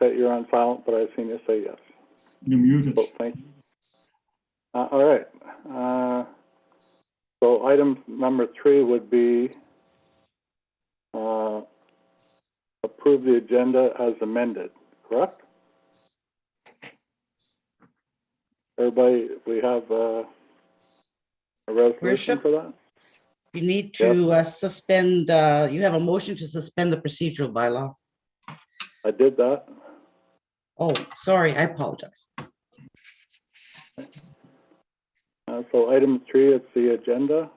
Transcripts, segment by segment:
Okay, you're on silent, but I've seen you say yes. You're muted. So, thank you. All right. So item number 3 would be approve the agenda as amended, correct? Everybody, we have a resolution Worship? for that? You need to suspend, you have a motion to suspend the procedural bylaw. I did that. Oh, sorry, I apologize. So item 3, it's the agenda.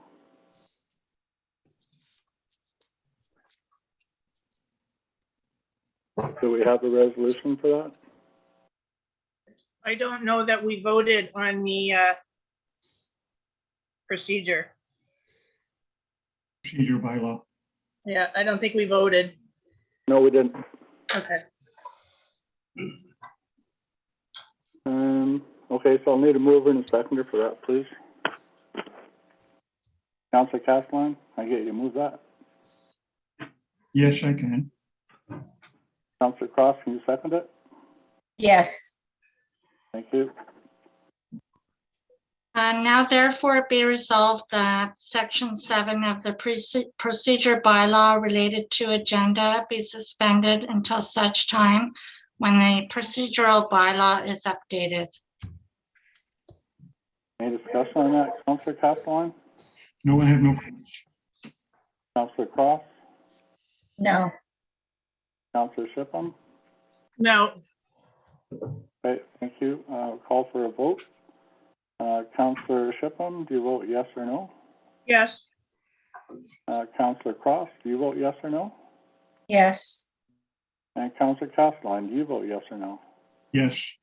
Do we have a resolution for that? I don't know that we voted on the procedure. Procedure bylaw. Yeah, I don't think we voted. No, we didn't. Okay. Okay, so I'll need a mover and a seconder for that, please. Councilor Castellan, I get you to move that. Yes, I can. Councilor Cross, can you second it? Yes. Thank you. Now therefore be resolved that section 7 of the procedure bylaw related to agenda be suspended until such time when the procedural bylaw is updated. Any discussion on that, Councilor Castellan? No, I have no comments. Councilor Cross? No. Councilor Shipham? No, Okay, thank you. Call for a vote. Councilor Shipham, do you vote yes or no? yes, Councilor Cross, do you vote yes or no? Yes. And Councilor Castellan, do you vote yes or no? Yes.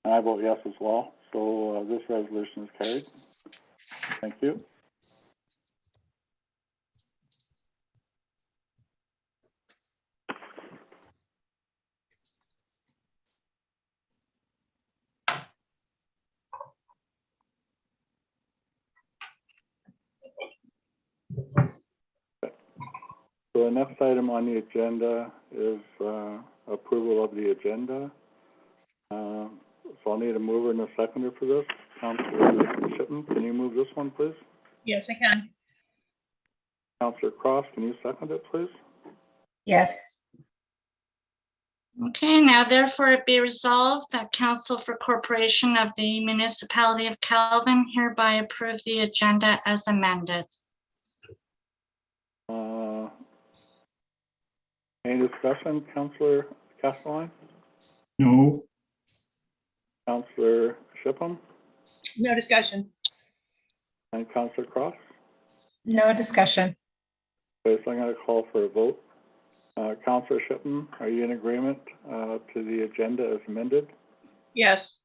And I vote yes as well. So this resolution is carried. Thank you. So the next item on the agenda is approval of the agenda. So I'll need a mover and a seconder for this. Councilor Shipham, can you move this one, please? yes, I can. Councilor Cross, can you second it, please? Yes. Okay, now therefore it be resolved that Council for Corporation of the Municipality of Calvin hereby approve the agenda as amended. Any discussion, Councilor Castellan? No. Councilor Shipham? No discussion. And Councilor Cross? No discussion. Okay, so I'm going to call for a vote. Councilor Shipham, are you in agreement to the agenda as amended? Yes,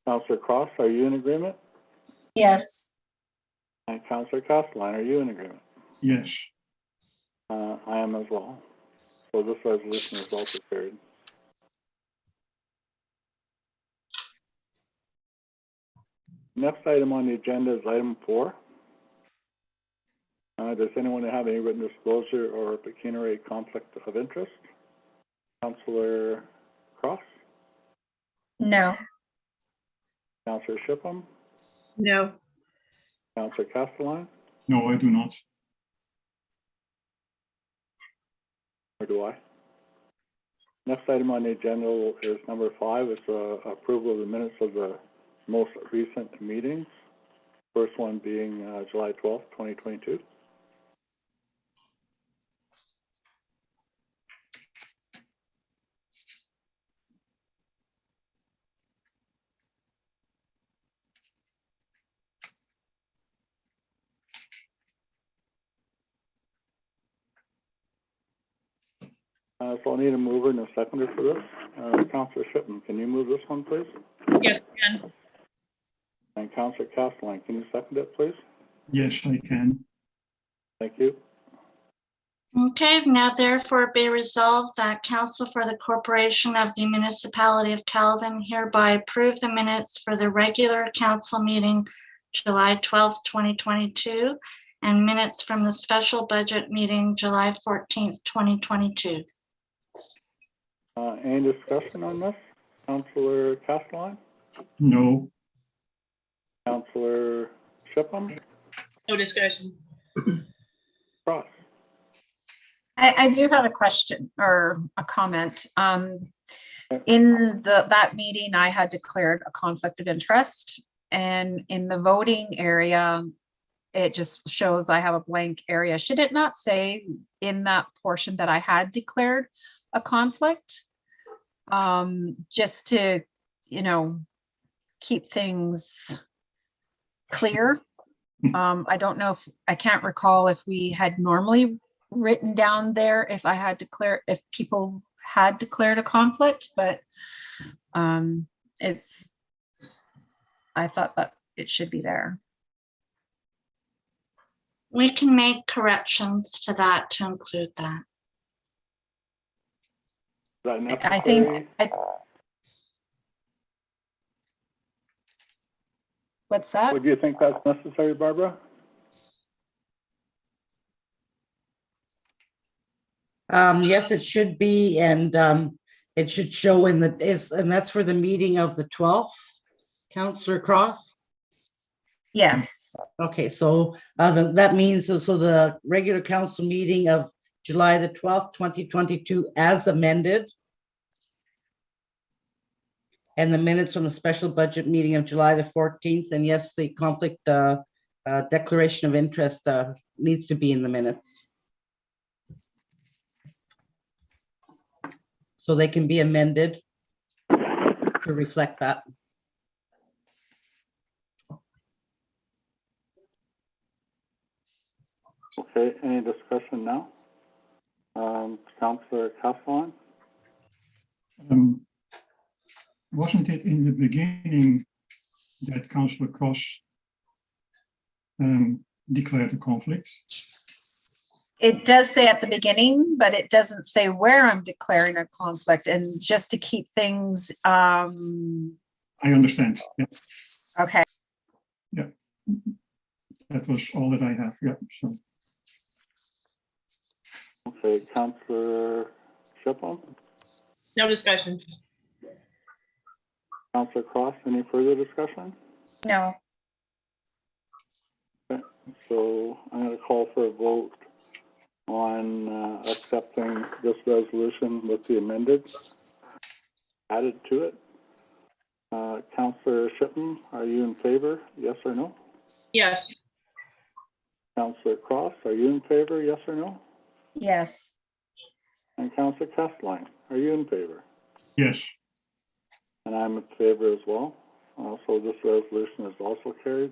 Councilor Cross, are you in agreement? Yes. And Councilor Castellan, are you in agreement? Yes. I am as well. So this resolution is also carried. Next item on the agenda is item 4. Does anyone have any written disclosure or pecuniary conflict of interest? Councilor Cross? No. Councilor Shipham? no, Councilor Castellan? No, I do not. Or do I? Next item on the agenda is number 5. It's approval of the minutes of the most recent meetings. First one being July 12th, 2022. So I'll need a mover and a seconder for this. Councilor Shipham, can you move this one, please? yes, I can. And Councilor Castellan, can you second it, please? Yes, I can. Thank you. Okay, now therefore be resolved that Council for the Corporation of the Municipality of Calvin hereby approve the minutes for the regular council meeting July 12th, 2022, and minutes from the special budget meeting July 14th, 2022. Any discussion on this? Councillor Castellan? No. Councillor Shipham? No discussion. Cross? I do have a question or a comment. In that meeting, I had declared a conflict of interest, and in the voting area, it just shows I have a blank area. Should it not say in that portion that I had declared a conflict? Just to, keep things clear. I don't know I can't recall if we had normally written down there if people had declared a conflict, but I thought that it should be there. We can make corrections to that to include that. Is that necessary? I think, what's that? Would you think that's necessary, Barbara? Yes, it should be, and it should show and that's for the meeting of the 12th, Councillor Cross? Yes, Okay, so that means, so the regular council meeting of July the 12th, 2022 as amended. And the minutes from the special budget meeting of July the 14th, and yes, the conflict declaration of interest needs to be in the minutes. So they can be amended to reflect that. Okay, any discussion now? Councillor Castellan? Wasn't it in the beginning that Councillor Cross declared a conflict? it does say at the beginning, but it doesn't say where I'm declaring a conflict, and just to keep things, I understand. Yeah, okay. that was all that I have. Yeah, so Okay, Councillor Shipham? No discussion. Councillor Cross, any further discussion? No, Okay, so I'm going to call for a vote on accepting this resolution with the amended added to it. Councillor Shipham, are you in favor? Yes or no? Yes. Councillor Cross, are you in favor? Yes or no? yes, And Councillor Castellan, are you in favor? yes. And I'm in favor as well. So this resolution is also carried.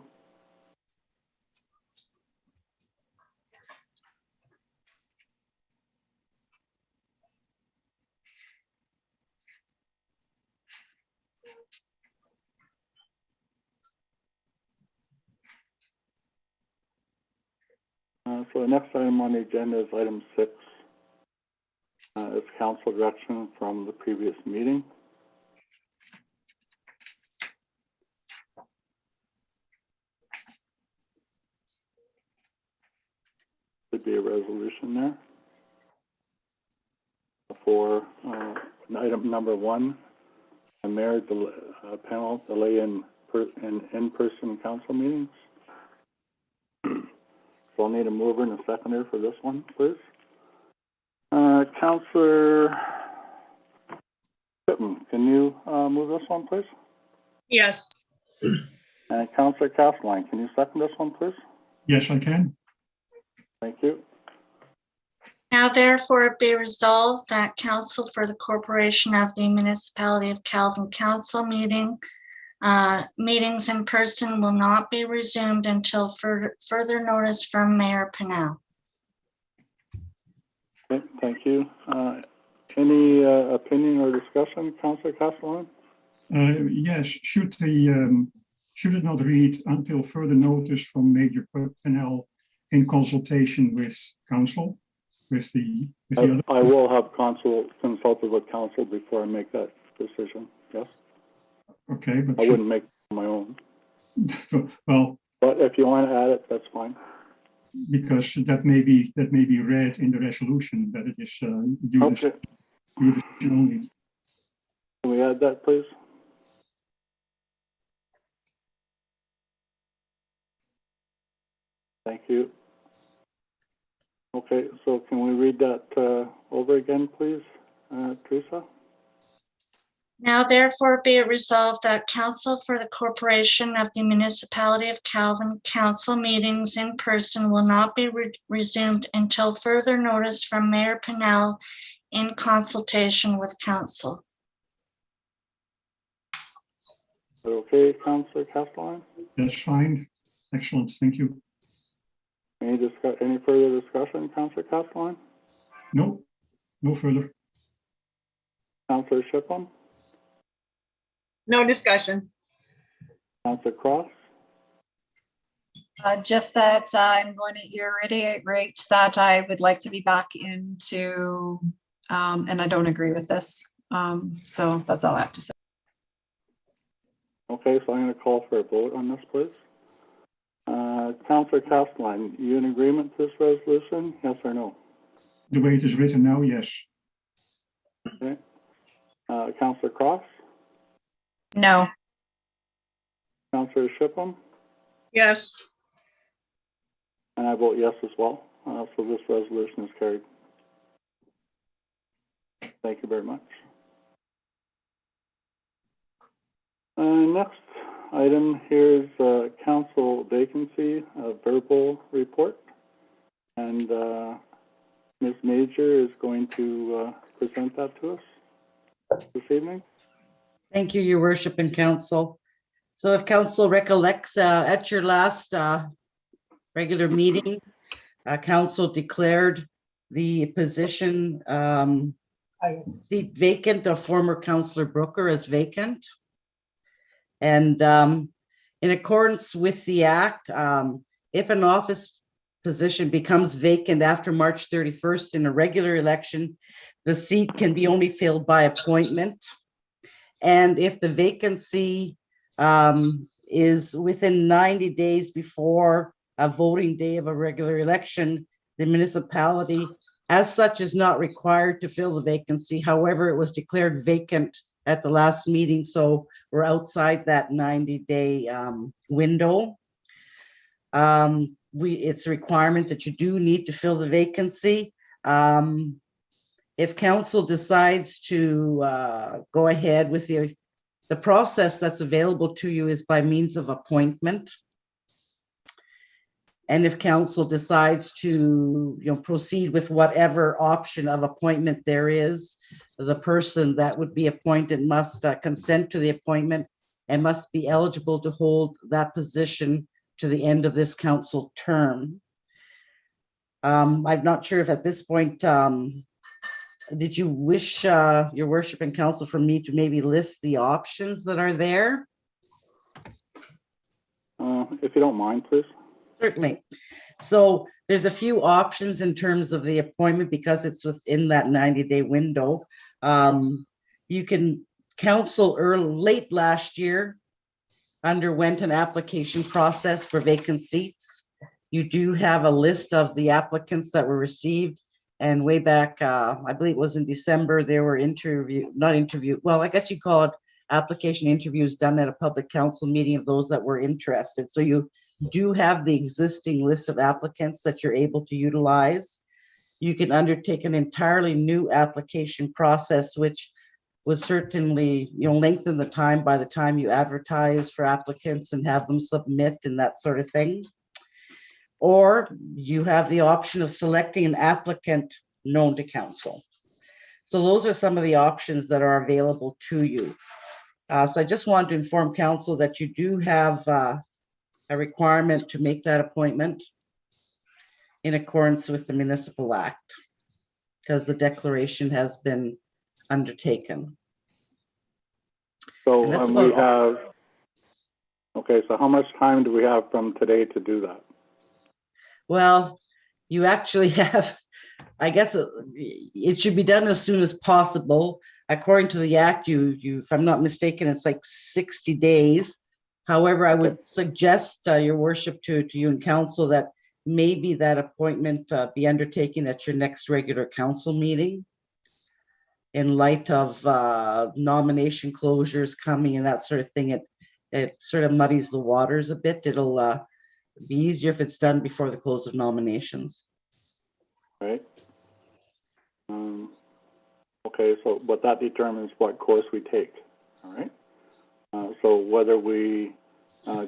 So the next item on the agenda is item 6. It's council direction from the previous meeting. Should be a resolution there. For item number 1, a mayor panel delay in in-person council meetings. So I'll need a mover and a seconder for this one, please. Councillor Shipham, can you move this one, please? Yes. And Councillor Castellan, can you second this one, please? Yes, I can. Thank you. Now therefore be resolved that council for the Corporation of the Municipality of Calvin Council meetings in person will not be resumed until further notice from Mayor Pennell. Okay, thank you. Any opinion or discussion, Councillor Castellan? Yes, should it not read until further notice from Major Pennell in consultation with council, with the other? I will have consulted with council before I make that decision, yes? Okay, but I wouldn't make it on my own. well, But if you want to add it, that's fine. because that may be read in the resolution that it is due Okay. decision only. Can we add that, please? Thank you. Okay, so can we read that over again, please, Teresa? Now therefore be it resolved that council for the corporation of the municipality of Calvin council meetings in person will not be resumed until further notice from Mayor Pennell in consultation with council. Is that okay, Councillor Castellan? That's fine. Excellent, thank you. Any further discussion, Councillor Castellan? No, no further. Councillor Shipley? No discussion. Councillor Cross? Just that I'm going to reiterate that I would like to be back into, and I don't agree with this. So that's all I have to say. Okay, so I'm going to call for a vote on this, please. Councillor Castellan, you in agreement with this resolution? Yes or no? The way it is written now, yes. Okay. Councillor Cross? No. Councillor Shipley? Yes. And I vote yes as well. So this resolution is carried. Thank you very much. Next item here is council vacancy, verbal report. And Ms. Major is going to present that to us this evening. Thank you, Your Worship and Council. So if Council recollects, at your last regular meeting, Council declared the position seat vacant of former Councillor Brooker as vacant. And in accordance with the Act, if an office position becomes vacant after March 31st in a regular election, the seat can be only filled by appointment. And if the vacancy is within 90 days before a voting day of a regular election, the municipality as such is not required to fill the vacancy. However, it was declared vacant at the last meeting, so we're outside that 90-day window. It's a requirement that you do need to fill the vacancy. If council decides to go ahead with the process that's available to you is by means of appointment. And if council decides to proceed with whatever option of appointment there is, the person that would be appointed must consent to the appointment and must be eligible to hold that position to the end of this council term. I'm not sure if at this point, did you wish, Your Worship and Council, for me to maybe list the options that are there? If you don't mind, please. Certainly. So there's a few options in terms of the appointment because it's within that 90-day window. You can, council late last year underwent an application process for vacant seats. You do have a list of the applicants that were received, and way back, I believe it was in December, there were well, I guess you call it application interviews done at a public council meeting of those that were interested. So you do have the existing list of applicants that you're able to utilize. You can undertake an entirely new application process, which would certainly lengthen the time by the time you advertise for applicants and have them submit and that sort of thing. Or you have the option of selecting an applicant known to council. So those are some of the options that are available to you. So I just wanted to inform council that you do have a requirement to make that appointment in accordance with the Municipal Act, because the declaration has been undertaken. So And that's we about have, okay, so how much time do we have from today to do that? Well, you actually have, I guess it should be done as soon as possible. According to the Act, if I'm not mistaken, it's like 60 days. However, I would suggest, Your Worship, to you and council that maybe that appointment be undertaken at your next regular council meeting. in light of nomination closures coming and that sort of thing, it sort of muddies the waters a bit. It'll be easier if it's done before the close of nominations. Right? Okay, so, but that determines what course we take, all right? So whether we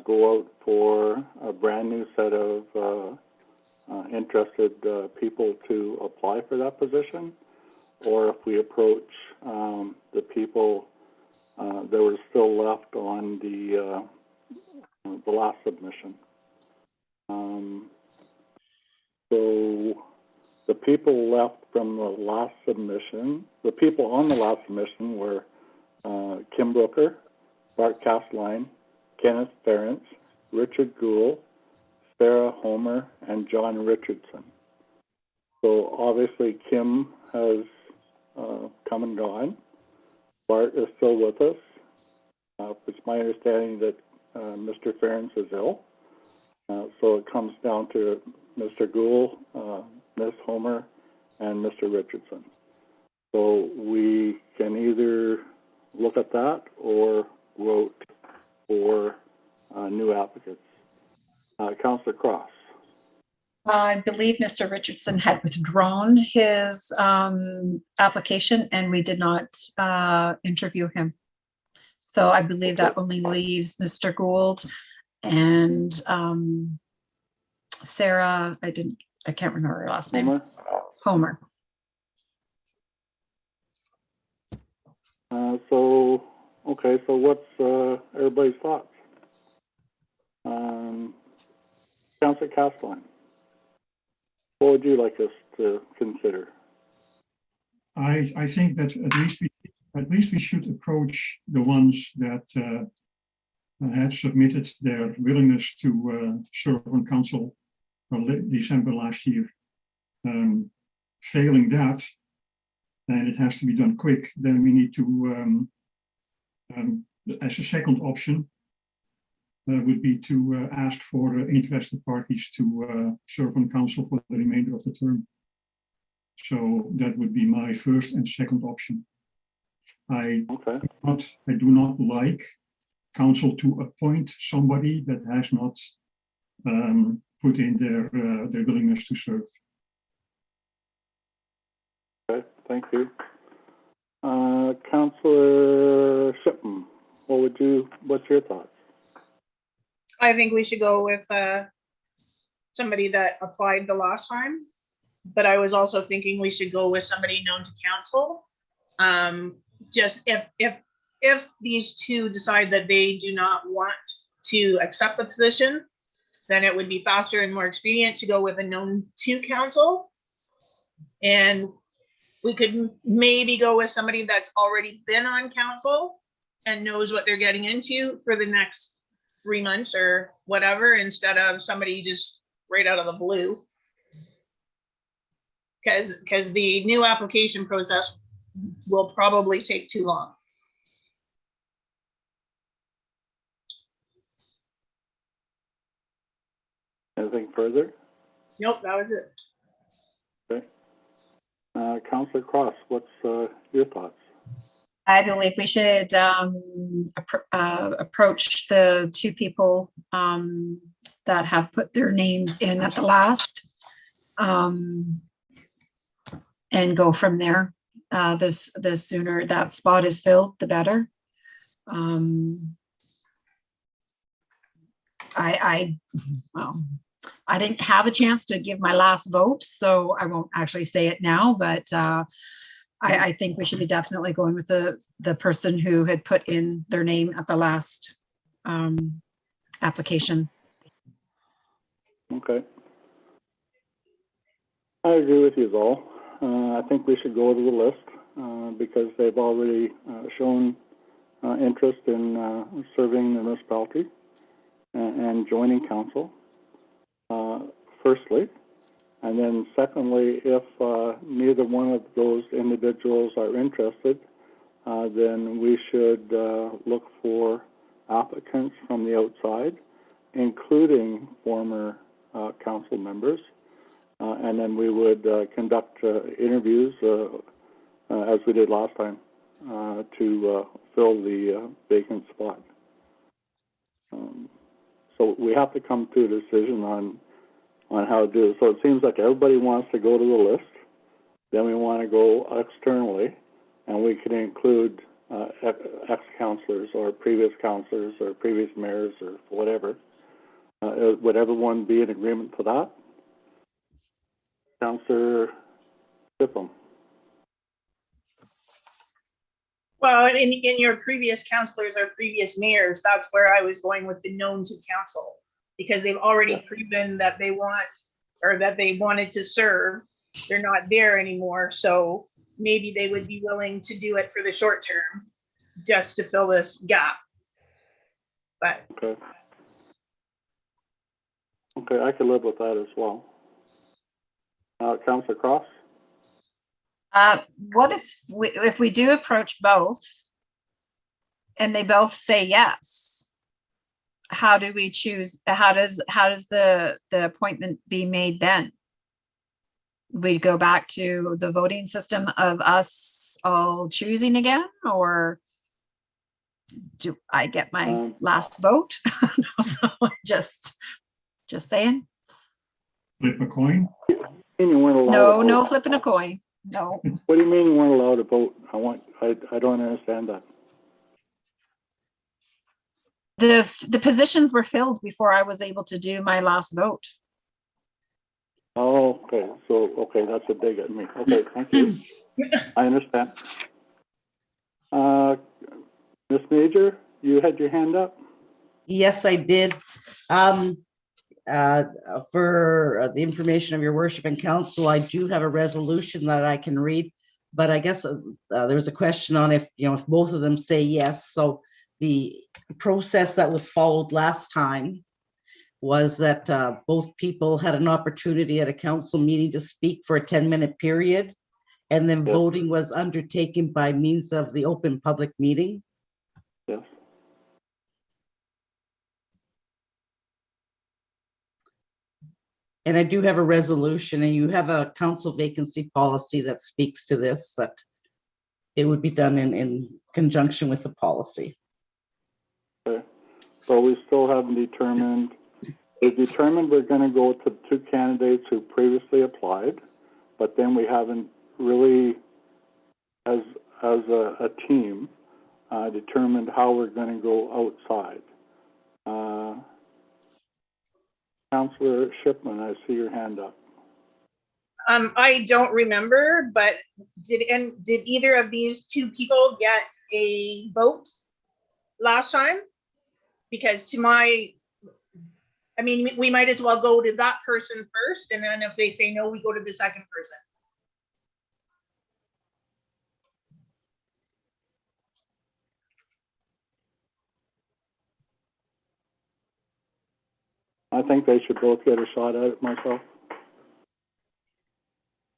go out for a brand new set of interested people to apply for that position, or if we approach the people that were still left on the last submission. So the people left from the last submission, the people on the last submission were Kim Brooker, Bart Castline, Kenneth Ference, Richard Gould, Sarah Homer, and John Richardson. So obviously Kim has come and gone. Bart is still with us. It's my understanding that Mr. Ference is ill. So it comes down to Mr. Gould, Ms. Homer, and Mr. Richardson. So we can either look at that or vote for new applicants. Councillor Cross. I believe Mr. Richardson had withdrawn his application and we did not interview him. So I believe that only leaves Mr. Gould and Sarah, I can't remember her last name. Homer. Okay, so what's everybody's thoughts? Councillor Castline, what would you like us to consider? I think that at least we should approach the ones that had submitted their willingness to serve on council in December last year. Failing that, and it has to be done quick, then we need to, as a second option, would be to ask for interested parties to serve on council for the remainder of the term. So that would be my first and second option. I do not like council to appoint somebody that has not put in their willingness to serve. Okay, thank you. Councillor Shippen, what's your thoughts? I think we should go with somebody that applied the last time, but I was also thinking we should go with somebody known to council. Just if these two decide that they do not want to accept the position, then it would be faster and more expedient to go with a known to council. And we could maybe go with somebody that's already been on council and knows what they're getting into for the next 3 months or whatever, instead of somebody just right out of the blue. Because the new application process will probably take too long. Anything further? Nope, that was it. Okay. Councillor Cross, what's your thoughts? I believe we should approach the two people that have put their names in at the last and go from there. The sooner that spot is filled, the better. I didn't have a chance to give my last vote, so I won't actually say it now, but I think we should be definitely going with the person who had put in their name at the last application. Okay. I agree with you all. I think we should go to the list because they've already shown interest in serving the municipality and joining council, firstly. And then secondly, if neither one of those individuals are interested, then we should look for applicants from the outside, including former council members. And then we would conduct interviews as we did last time, to fill the vacant spot. So we have to come to a decision on how to do it. So it seems like everybody wants to go to the list. Then we want to go externally, and we can include ex-councillors or previous councillors or previous mayors or whatever. Would everyone be in agreement to that? Councillor Shipham. Well, in your previous councillors or previous mayors, that's where I was going with the known to council, because they've already proven that they want, or that they wanted to serve. They're not there anymore, so maybe they would be willing to do it for the short term, just to fill this gap. But Okay, I could live with that as well. Councillor Cross? What if we do approach both and they both say yes? How do we choose? How does the appointment be made then? We go back to the voting system of us all choosing again, or do I get my last vote? So just saying. Flip a coin? You weren't allowed No, to vote. no flipping a coin. No. What do you mean you weren't allowed to vote? I don't understand that. The positions were filled before I was able to do my last vote. Oh, okay. So, okay, that's a dig at me. Okay, thank you. I understand. Ms. Major, you had your hand up? Yes, I did. For the information of your worship and council, I do have a resolution that I can read, but I guess there was a question on if both of them say yes. So the process that was followed last time was that both people had an opportunity at a council meeting to speak for a 10-minute period, and then voting was undertaken by means of the open public meeting. Yes. And I do have a resolution, and you have a council vacancy policy that speaks to this, that it would be done in conjunction with the policy. Okay. So we still haven't determined. We've determined we're going to go to 2 candidates who previously applied, but then we haven't really, as a team, determined how we're going to go outside. Councillor Shipman, I see your hand up. I don't remember, but did either of these 2 people get a vote last time? Because we might as well go to that person first, and then if they say no, we go to the second person. I think they should both get a shot at it myself.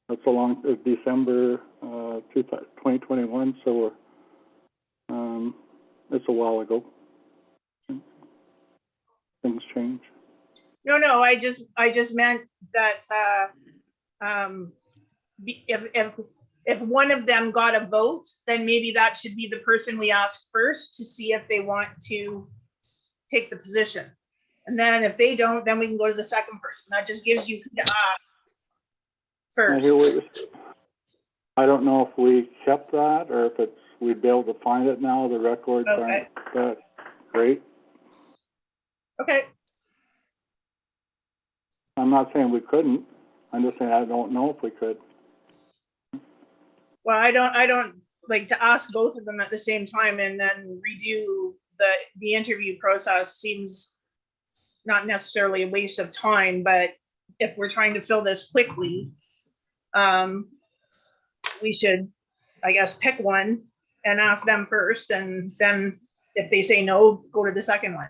That's December 2021, so it's a while ago. Things change. No, I just meant that if one of them got a vote, then maybe that should be the person we ask first to see if they want to take the position. And then if they don't, then we can go to the second person. That just gives you first. I don't know if we kept that or if we'd be able to find it now. The records aren't that great. Okay. I'm not saying we couldn't. I'm just saying I don't know if we could. Well, I don't like to ask both of them at the same time and then redo the interview process. Seems not necessarily a waste of time, but if we're trying to fill this quickly, we should, I guess, pick one and ask them first, and then if they say no, go to the second one.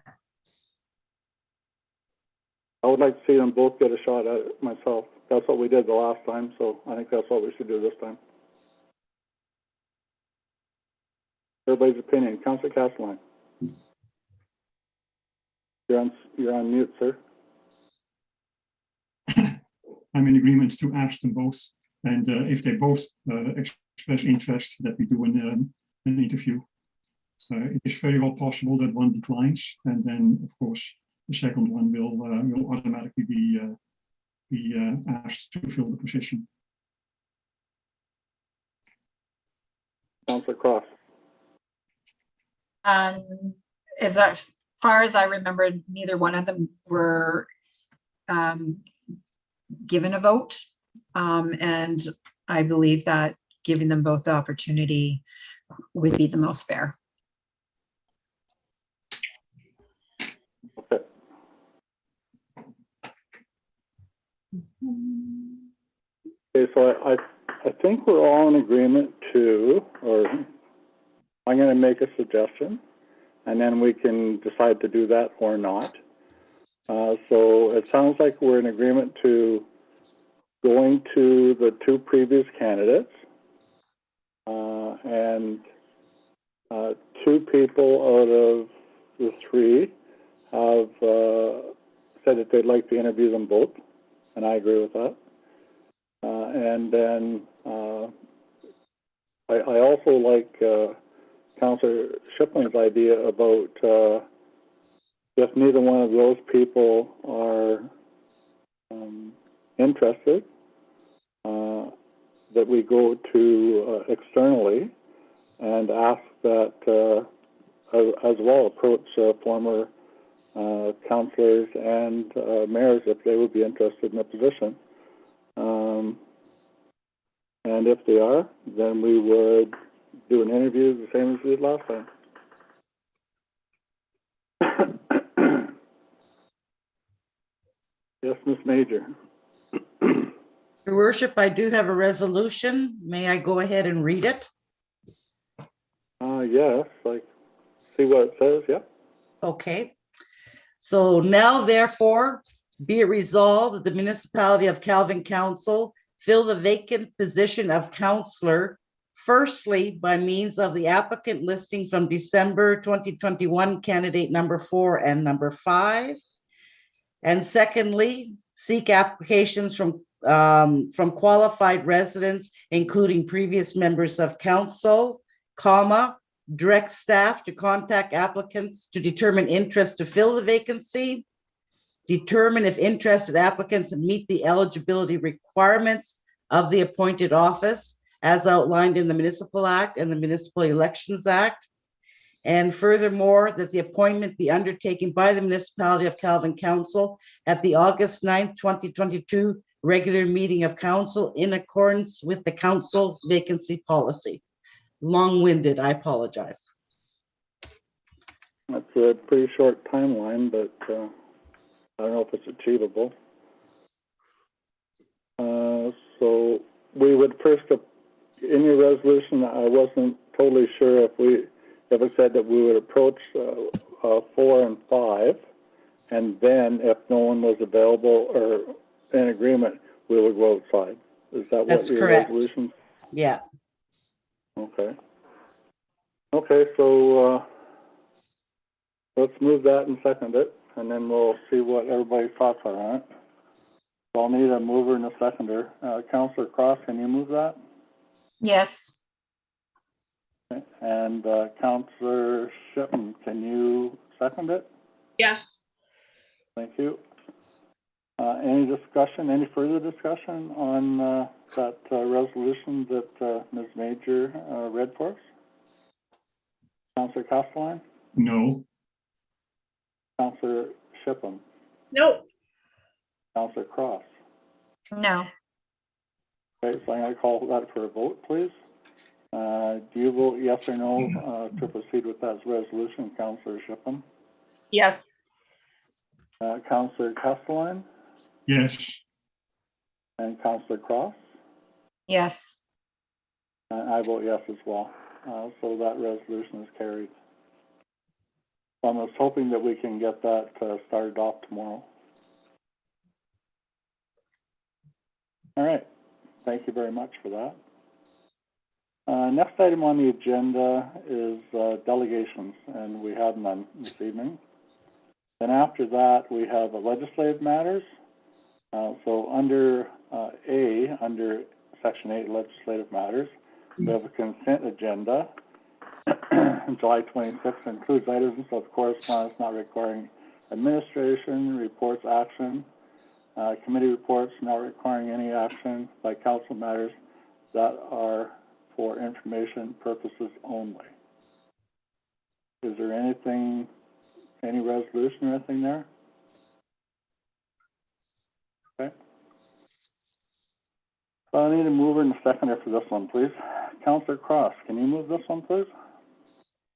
I would like to see them both get a shot at it myself. That's what we did the last time, so I think that's what we should do this time. Everybody's opinion. Councillor Castellan. You're on mute, sir. I'm in agreement to ask them both. And if they both express interest that we do an interview. It is very well possible that one declines, and then, of course, the second one will automatically be asked to fill the position. Councillor Cross. As far as I remember, neither one of them were given a vote. And I believe that giving them both the opportunity would be the most fair. Okay. Okay, so I think we're all in agreement to, or I'm going to make a suggestion, and then we can decide to do that or not. So it sounds like we're in agreement to going to the two previous candidates, and two people out of the three have said that they'd like to interview them both, and I agree with that. And then I also like Councillor Shipling's idea about if neither one of those people are interested, that we go to externally and ask that as well approach former councillors and mayors if they would be interested in the position. And if they are, then we would do an interview the same as we did last time. Yes, Ms. Major. Your worship, I do have a resolution. May I go ahead and read it? Yes, like, see what it says, yeah. Okay. So now therefore be it resolved that the municipality of Calvin Council fill the vacant position of councillor, firstly, by means of the applicant listing from December 2021 candidate number 4 and number 5. And secondly, seek applications from qualified residents, including previous members of council, comma, direct staff to contact applicants to determine interest to fill the vacancy, determine if interested applicants meet the eligibility requirements of the appointed office as outlined in the Municipal Act and the Municipal Elections Act. And furthermore, that the appointment be undertaken by the municipality of Calvin Council at the August 9th, 2022 regular meeting of council in accordance with the council vacancy policy. Long-winded, I apologize. That's a pretty short timeline, but I don't know if it's achievable. So we would first, in your resolution, I wasn't totally sure if it said that we would approach 4 and 5, and then if no one was available or in agreement, we would go outside. Is that That's what your correct. resolution? Yeah. Okay. Okay, so let's move that and second it, and then we'll see what everybody's thoughts are on it. So I'll need a mover and a seconder. Councillor Cross, can you move that? Yes. Okay. And Councillor Shipman, can you second it? Yes. Thank you. Any discussion, any further discussion on that resolution that Ms. Major read for us? Councillor Castelline? No. Councillor Shipham? No. Councillor Cross? No. Okay, so I'm going to call that for a vote, please. Do you vote yes or no to proceed with that resolution, Councillor Shipham? Yes. Councillor Castelline? Yes. And Councillor Cross? Yes. I vote yes as well. So that resolution is carried. So I'm just hoping that we can get that started off tomorrow. All right. Thank you very much for that. Next item on the agenda is delegations, and we have none this evening. Then after that, we have legislative matters. So under A, under Section 8, legislative matters, We have a consent agenda. July 26th includes items of correspondence not requiring administration, reports action, committee reports not requiring any action by council matters that are for information purposes only. Is there anything, any resolution or anything there? Okay. So I need a mover and a seconder for this one, please. Councillor Cross, can you move this one, please?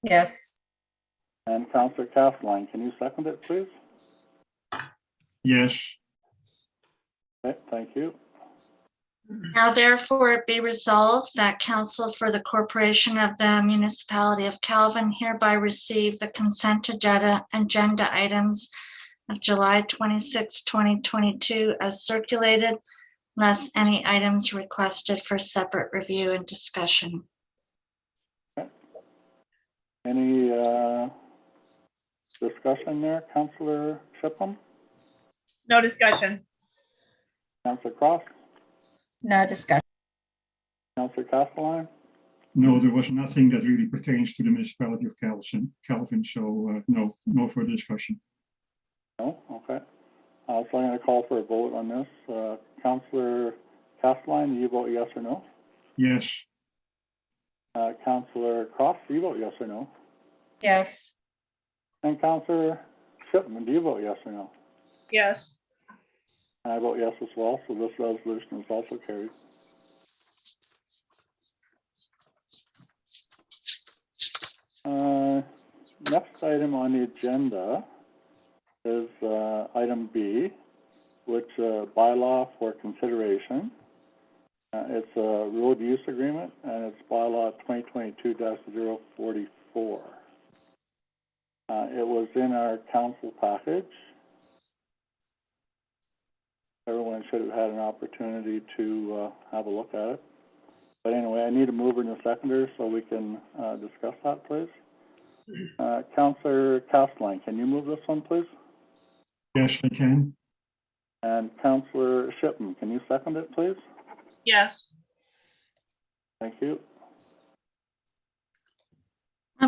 Yes. And Councillor Castelline, can you second it, please? Yes. Okay, thank you. Now therefore be resolved that council for the corporation of the municipality of Calvin hereby receive the consent agenda items of July 26, 2022 as circulated, less any items requested for separate review and discussion. Any discussion there, Councillor Shipham? No discussion. Councillor Cross? No discussion. Councillor Castelline? No, there was nothing that really pertains to the municipality of Calvin, so no further discussion. No? Okay. So I'm going to call for a vote on this. Councillor Castelline, do you vote yes or no? Yes. Councillor Cross, do you vote yes or no? Yes. And Councillor Shipman, do you vote yes or no? Yes. And I vote yes as well, so this resolution is also carried. Next item on the agenda is item B, which bylaw for consideration. It's a road use agreement, and it's bylaw 2022-044. It was in our council package. Everyone should have had an opportunity to have a look at it. But anyway, I need a mover and a seconder so we can discuss that, please. Councillor Castelline, can you move this one, please? Yes, I can. And Councillor Shipman, can you second it, please? Yes. Thank you.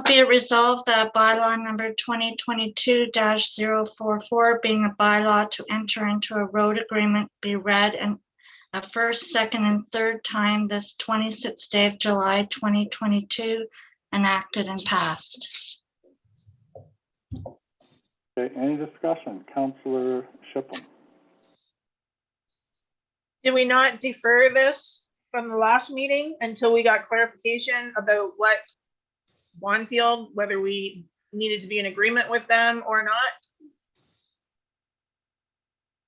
Be it resolved that bylaw number 2022-044, being a bylaw to enter into a road agreement, be read and a first, second, and third time this 26th day of July 2022, enacted and passed. Okay, any discussion? Councillor Shipham. Did we not defer this from the last meeting until we got clarification about what Bonfield, whether we needed to be in agreement with them or not?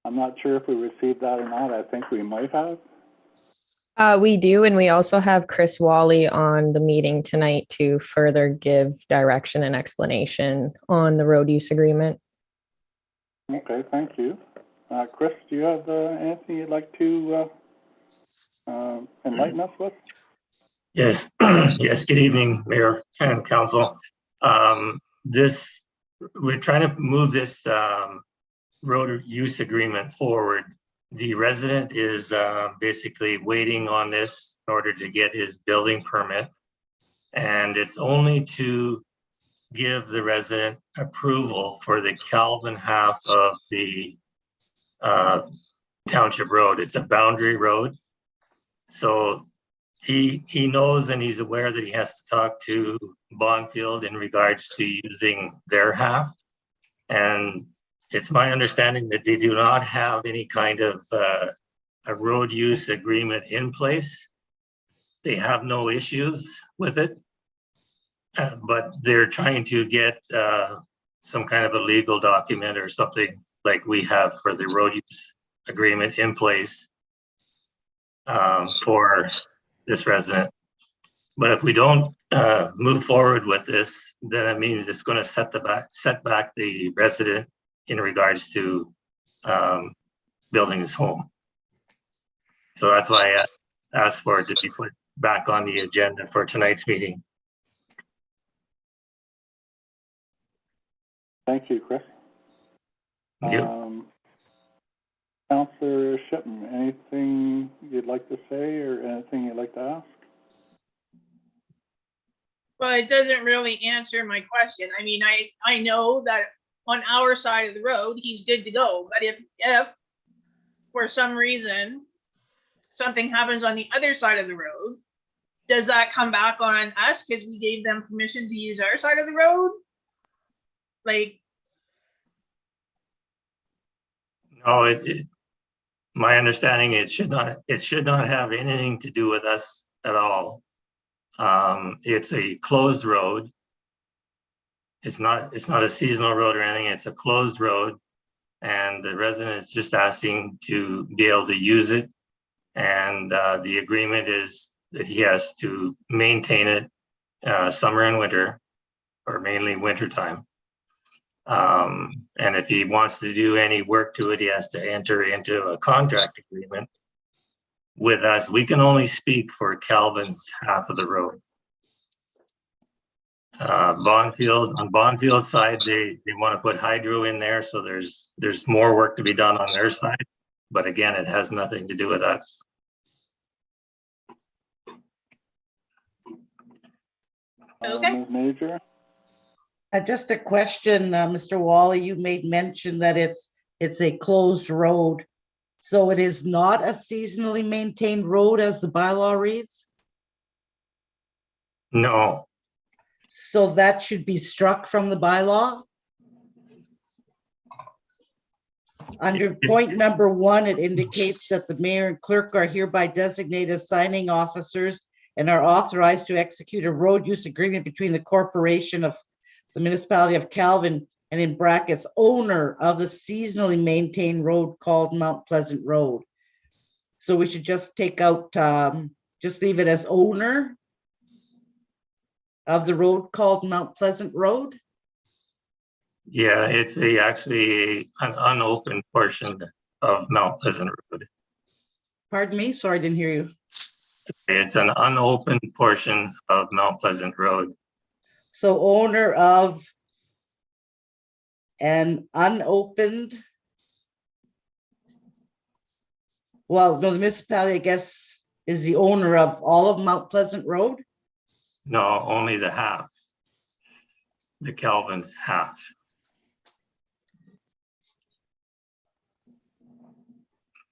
I'm not sure if we received that or not. I think we might have. We do, and we also have Chris Wally on the meeting tonight to further give direction and explanation on the road use agreement. Okay, thank you. Chris, do you have anything you'd like to enlighten us with? Yes, yes, good evening, Mayor and Council. We're trying to move this road use agreement forward. The resident is basically waiting on this in order to get his building permit. And it's only to give the resident approval for the Calvin half of the township road. It's a boundary road. So he knows and he's aware that he has to talk to Bonfield in regards to using their half. And it's my understanding that they do not have any kind of a road use agreement in place. They have no issues with it, but they're trying to get some kind of a legal document or something like we have for the road use agreement in place for this resident. But if we don't move forward with this, then it means it's going to set back the resident in regards to building his home. So that's why I asked for it to be put back on the agenda for tonight's meeting. Thank you, Chris. Thank you. Councillor Shipman, anything you'd like to say or anything you'd like to ask? Well, it doesn't really answer my question. I mean, I know that on our side of the road, he's good to go. But if for some reason something happens on the other side of the road, does that come back on us because we gave them permission to use our side of the road? Like, No, my understanding, it should not have anything to do with us at all. It's a closed road. It's not a seasonal road or anything. It's a closed road. And the resident is just asking to be able to use it. And the agreement is that he has to maintain it summer and winter, or mainly winter time. And if he wants to do any work to it, he has to enter into a contract agreement with us. We can only speak for Calvin's half of the road. On Bondfield's side, they want to put hydro in there, so there's more work to be done on their side. But again, it has nothing to do with us. Okay. Ms. Major? Just a question, Mr. Wally, you made mention that it's a closed road. So it is not a seasonally maintained road as the bylaw reads? No, So that should be struck from the bylaw? Under point number 1, it indicates that the mayor and clerk are hereby designated as signing officers and are authorized to execute a road use agreement between the corporation of the municipality of Calvin and in brackets, owner of the seasonally maintained road called Mount Pleasant Road. So we should just take out, just leave it as owner of the road called Mount Pleasant Road? yeah, it's actually an unopened portion of Mount Pleasant Road. Pardon me, sorry, I didn't hear you. It's an unopened portion of Mount Pleasant Road. So owner of an unopened, well, no, the municipality, I guess, is the owner of all of Mount Pleasant Road? No, only the half. The Calvin's half.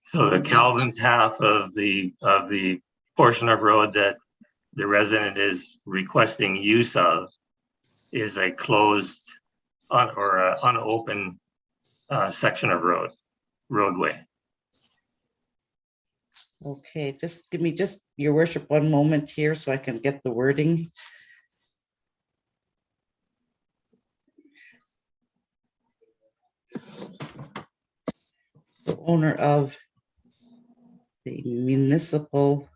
So the Calvin's half of the portion of road that the resident is requesting use of is a closed or an unopened section of roadway. Okay, just give me just, your worship, one moment here so I can get the wording. The owner of the municipal.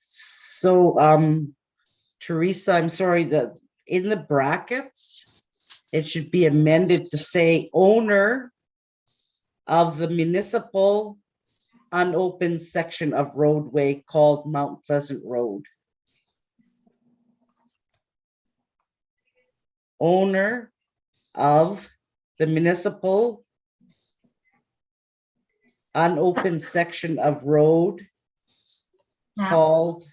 So, Teresa, I'm sorry, that in the brackets, it should be amended to say owner of the municipal unopened section of roadway called Mount Pleasant Road. Owner of the municipal unopened section of road Yeah. called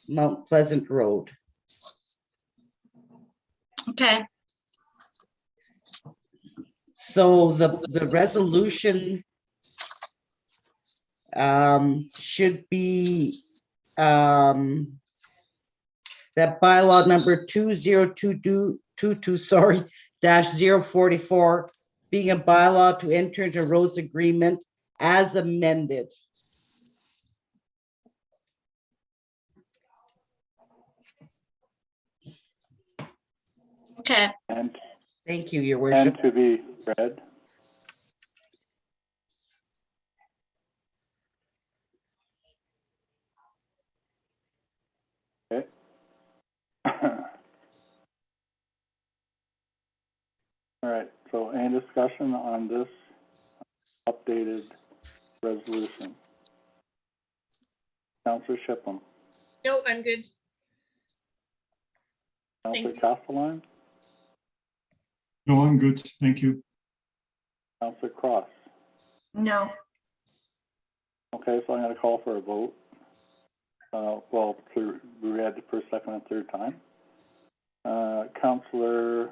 Mount Pleasant Road. Okay, So the resolution should be that bylaw number 2022, sorry, -044, being a bylaw to enter into roads agreement as amended. okay, And Thank you, your worship. to be read. Okay. All right, so any discussion on this updated resolution? Counselor Shipham, no, I'm good. Counselor you. Castelline, No, I'm good. Thank you. Counselor Cross. No. Okay, so I'm gonna call for a vote. well, we read the first, second, and third time. Councillor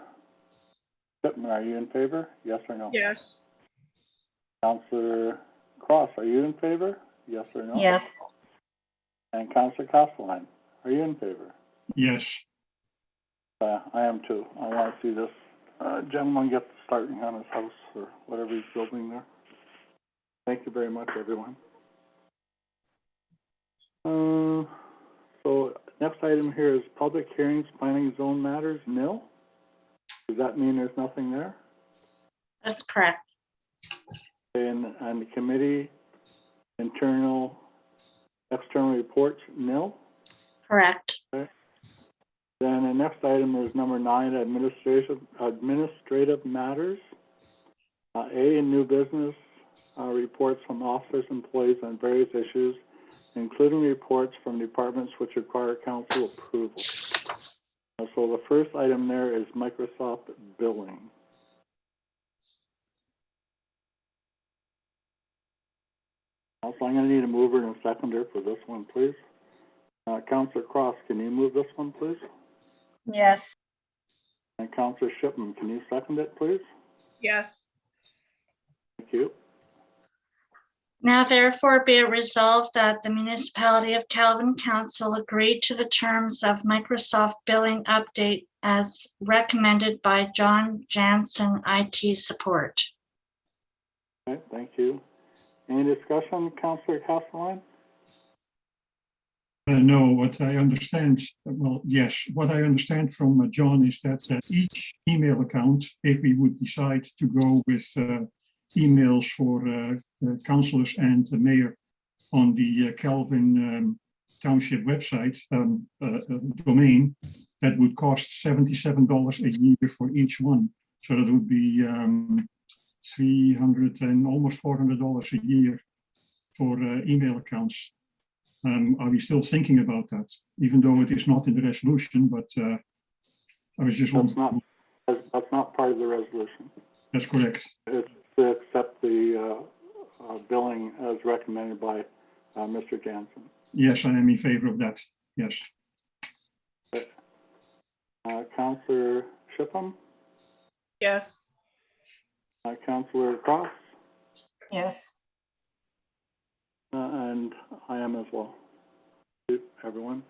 Pittman, are you in favor? Yes or no? Yes. Councillor Cross, are you in favor? Yes or no? Yes. And Councillor Castellan, are you in favor? Yes. I am too. I want to see this gentleman get starting on his house or whatever he's building there. Thank you very much, everyone. So next item here is public hearings, planning zone matters, nil. Does that mean there's nothing there? That's correct. And the committee, external reports, nil. Correct. Then the next item is number 9, administrative matters. A, new business, reports from officers, employees on various issues, including reports from departments which require council approval. So the first item there is Microsoft billing. Also, I'm going to need a mover and a seconder for this one, please. Councillor Cross, can you move this one, please? Yes. And Councillor Shipman, can you second it, please? Yes. Thank you. Now therefore be it resolved that the municipality of Calvin Council agreed to the terms of Microsoft billing update as recommended by John Jansen IT support. Okay, thank you. Any discussion, Councillor Castellan? No, what I understand, well, yes, what I understand from John is that each email account, if we would decide to go with emails for councillors and the mayor on the Calvin Township website domain, that would cost $77 a year for each one. So that would be $300 and almost $400 a year for email accounts. Are we still thinking about that, even though it is not in the resolution? But I was just wondering. That's not part of the resolution. That's correct. It's to accept the billing as recommended by Mr. Jansen. Yes, I am in favor of that. Yes. Councillor Shipham, Yes. Councillor Cross, Yes. and I am as well. Thank you, everyone.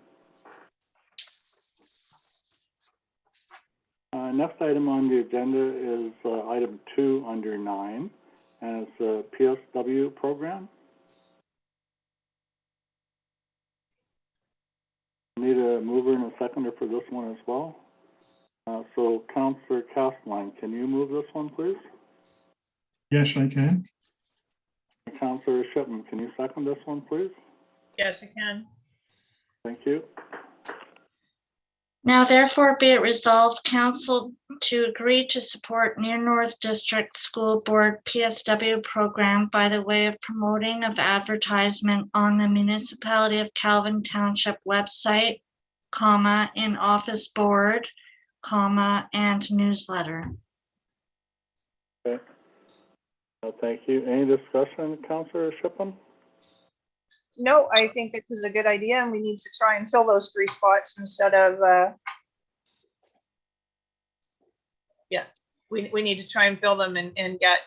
Next item on the agenda is item 2 under 9, and it's the PSW program. Need a mover and a seconder for this one as well. So Councillor Castellan, can you move this one, please? Yes, I can. Councillor Shipman, can you second this one, please? Yes, I can. Thank you. Now therefore be it resolved, council to agree to support Near North District School Board PSW program by the way of promoting of advertisement on the municipality of Calvin Township website, comma, in office board, comma, and newsletter. Okay. Thank you. Any discussion, Councillor Shipham? No, I think this is a good idea and we need to try and fill those 3 spots instead of, we need to try and fill them and get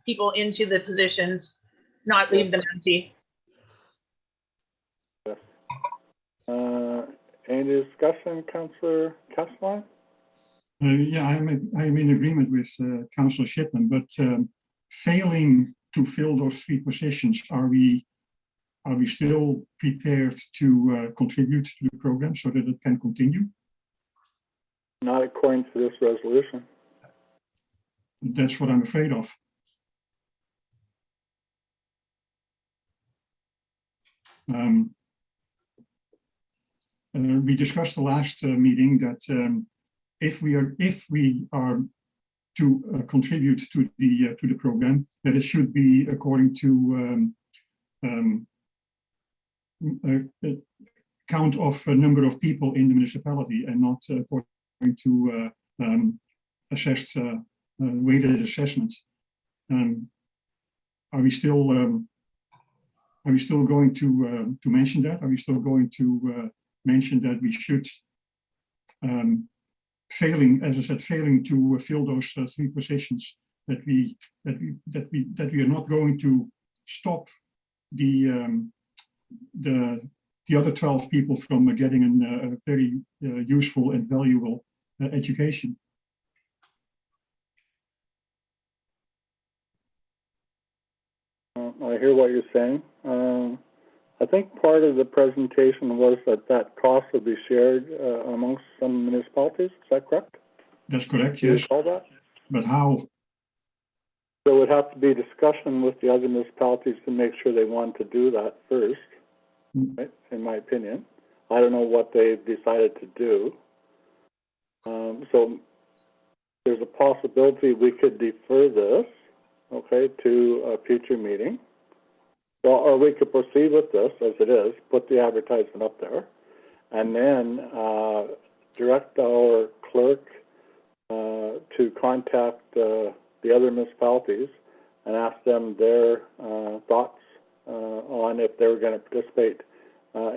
people into the positions, not leave them empty. Yes. Any discussion, Councillor Castellan? Yeah, I'm in agreement with Councillor Shipman, but failing to fill those 3 positions, are we still prepared to contribute to the program so that it can continue? Not according to this resolution. That's what I'm afraid of. We discussed the last meeting that if we are to contribute to the program, that it should be according to count of a number of people in the municipality and not according to assessed weighted assessments. Are we still Are we still going to mention that? Are we still going to mention that we should, failing, as I said, failing to fill those 3 positions, that we are not going to stop the other 12 people from getting a very useful and valuable education? I hear what you're saying. I think part of the presentation was that cost would be shared amongst some municipalities. Is that correct? That's correct, Do you yes. recall that? But how? There would have to be discussion with the other municipalities to make sure they want to do that first, right, in my opinion. I don't know what they've decided to do. So there's a possibility we could defer this, okay, to a future meeting. Or we could proceed with this as it is, put the advertisement up there, and then direct our clerk to contact the other municipalities and ask them their thoughts on if they were going to participate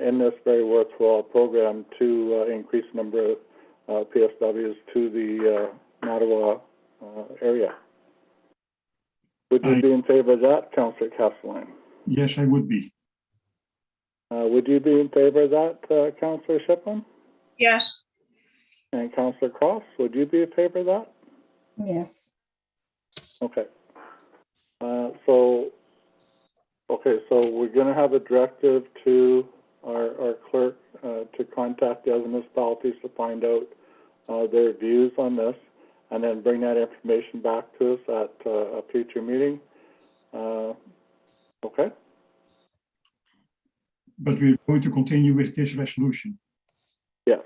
in this very worthwhile program to increase the number of PSWs to the Mattawa area. Would you be in favor of that, Councillor Castellane? Yes, I would be. Would you be in favor of that, Councillor Shiplin? Yes. And Councillor Cross, would you be in favor of that? Yes. Okay. So we're going to have a directive to our clerk to contact the other municipalities to find out their views on this, and then bring that information back to us at a future meeting. Okay. But we're going to continue with this resolution. Yes.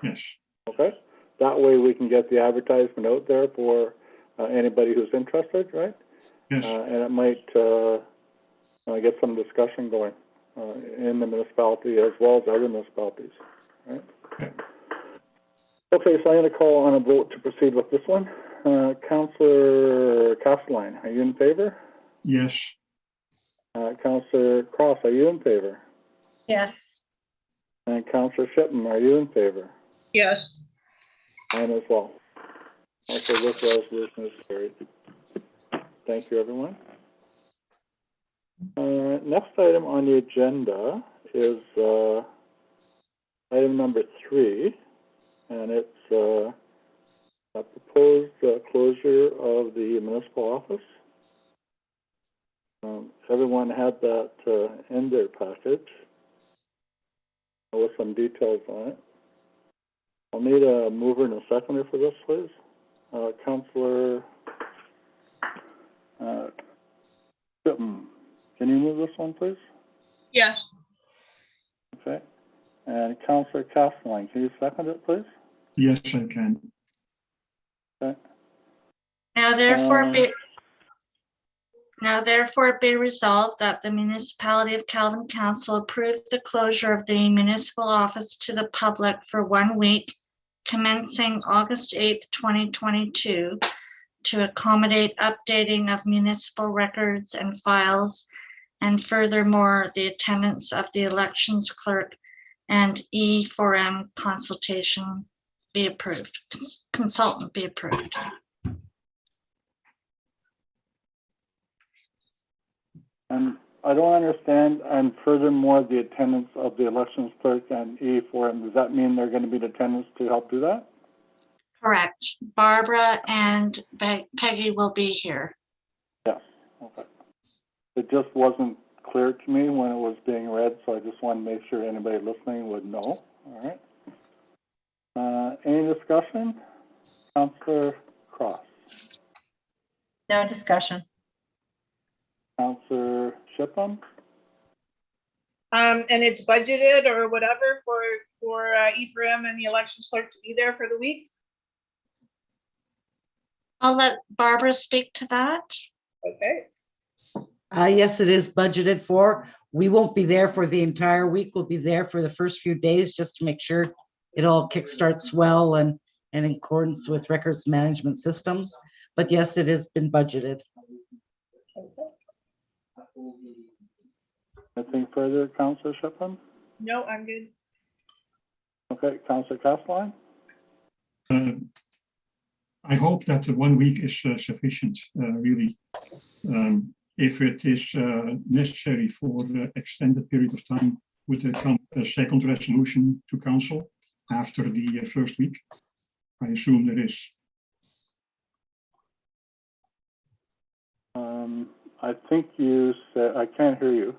Yes. Okay. That way we can get the advertisement out there for anybody who's interested, right? Yes. And it might get some discussion going in the municipality as well as other municipalities, right? Okay. Okay, so I'm going to call on a vote to proceed with this one. Councillor Castellane, are you in favor? Yes. Councillor Cross, are you in favor? Yes. And Councillor Shipman, are you in favor? Yes. I am as well. Okay, this resolution is carried. Thank you, everyone. Next item on the agenda is item number 3, and it's a proposed closure of the municipal office. Everyone had that in their package with some details on it. I'll need a mover and a seconder for this, please. Councillor Shipman, can you move this one, please? Yes. Okay. And Councillor Castellane, can you second it, please? Yes, I can. Okay. Now therefore be resolved that the municipality of Calvin Council approve the closure of the municipal office to the public for 1 week, commencing August 8th, 2022, to accommodate updating of municipal records and files, and furthermore, the attendance of the elections clerk and E4M consultation be approved, consultant be approved. And I don't understand, and furthermore, the attendance of the elections clerk and E4M, does that mean they're going to be in attendance to help do that? Correct. Barbara and Peggy will be here. Yes, okay. It just wasn't clear to me when it was being read, so I just wanted to make sure anybody listening would know, all right? Any discussion? Councillor Cross. No discussion. Councillor Shipham? And it's budgeted or whatever for EPRM and the elections clerk to be there for the week? I'll let Barbara speak to that. Okay. Yes, it is budgeted for. We won't be there for the entire week. We'll be there for the first few days just to make sure it all kickstarts well and in accordance with records management systems. But yes, it has been budgeted. Anything further, Councillor Shipman? No, I'm good. Okay, Councillor Castelline? I hope that the 1 week is sufficient, really. If it is necessary for an extended period of time, would there come a second resolution to council after the first week? I assume there is. I think you said, I can't hear you,